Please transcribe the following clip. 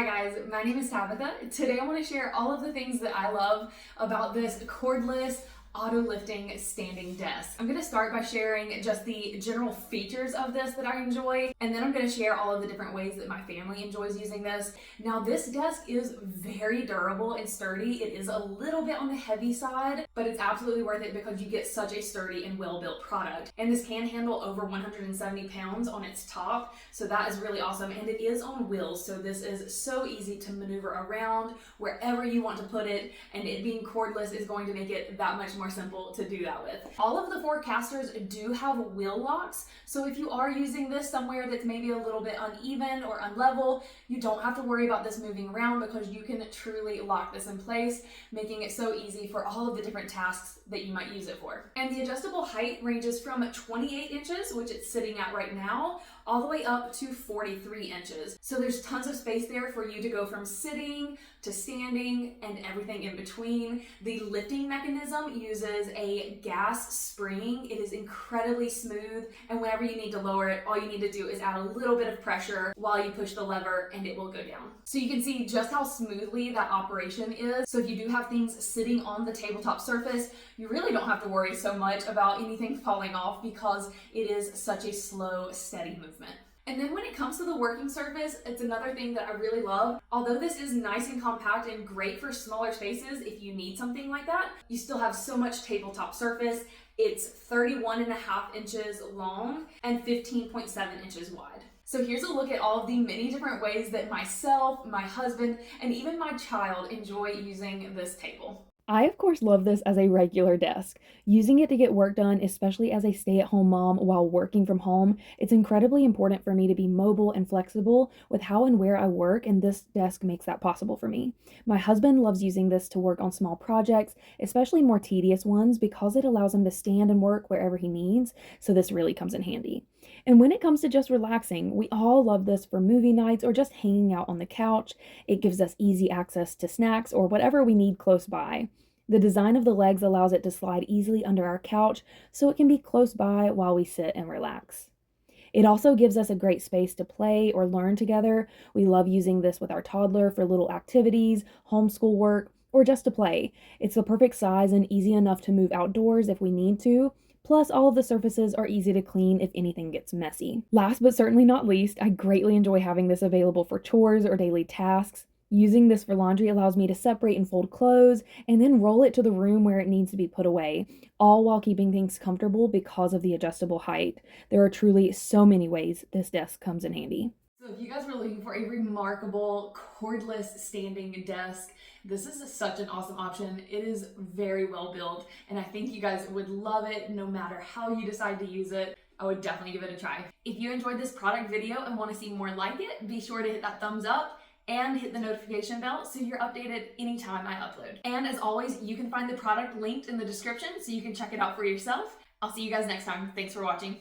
Hi guys, my name is Tabitha. Today I want to share all of the things that I love about this cordless auto-lifting standing desk. I'm going to start by sharing just the general features of this that I enjoy, and then I'm going to share all of the different ways that my family enjoys using this. Now this desk is very durable and sturdy. It is a little bit on the heavy side, but it's absolutely worth it because you get such a sturdy and well-built product. And this can handle over 170 pounds on its top, so that is really awesome. And it is on wheels, so this is so easy to maneuver around wherever you want to put it, and it being cordless is going to make it that much more simple to do that with. All of the four casters do have wheel locks, so if you are using this somewhere that's maybe a little bit uneven or unlevel, you don't have to worry about this moving around because you can truly lock this in place, making it so easy for all of the different tasks that you might use it for. And the adjustable height ranges from 28 inches, which it's sitting at right now, all the way up to 43 inches. So there's tons of space there for you to go from sitting to standing and everything in between. The lifting mechanism uses a gas spring. It is incredibly smooth, and whenever you need to lower it, all you need to do is add a little bit of pressure while you push the lever and it will go down. So you can see just how smoothly that operation is. So if you do have things sitting on the tabletop surface, you really don't have to worry so much about anything falling off because it is such a slow, steady movement. And then when it comes to the working surface, it's another thing that I really love. Although this is nice and compact and great for smaller spaces if you need something like that, you still have so much tabletop surface. It's 31.5 inches long and 15.7 inches wide. So here's a look at all of the many different ways that myself, my husband, and even my child enjoy using this table. I, of course, love this as a regular desk. Using it to get work done, especially as a stay-at-home mom while working from home, it's incredibly important for me to be mobile and flexible with how and where I work, and this desk makes that possible for me. My husband loves using this to work on small projects, especially more tedious ones, because it allows him to stand and work wherever he needs, so this really comes in handy. And when it comes to just relaxing, we all love this for movie nights or just hanging out on the couch. It gives us easy access to snacks or whatever we need close by. The design of the legs allows it to slide easily under our couch so it can be close by while we sit and relax. It also gives us a great space to play or learn together. We love using this with our toddler for little activities, homeschool work, or just to play. It's the perfect size and easy enough to move outdoors if we need to. Plus, all of the surfaces are easy to clean if anything gets messy. Last but certainly not least, I greatly enjoy having this available for chores or daily tasks. Using this for laundry allows me to separate and fold clothes and then roll it to the room where it needs to be put away, all while keeping things comfortable because of the adjustable height. There are truly so many ways this desk comes in handy. So if you guys were looking for a remarkable cordless standing desk, this is such an awesome option. It is very well built, and I think you guys would love it no matter how you decide to use it. I would definitely give it a try. If you enjoyed this product video and want to see more like it, be sure to hit that thumbs up and hit the notification bell so you're updated anytime I upload. And as always, you can find the product linked in the description so you can check it out for yourself. I'll see you guys next time. Thanks for watching.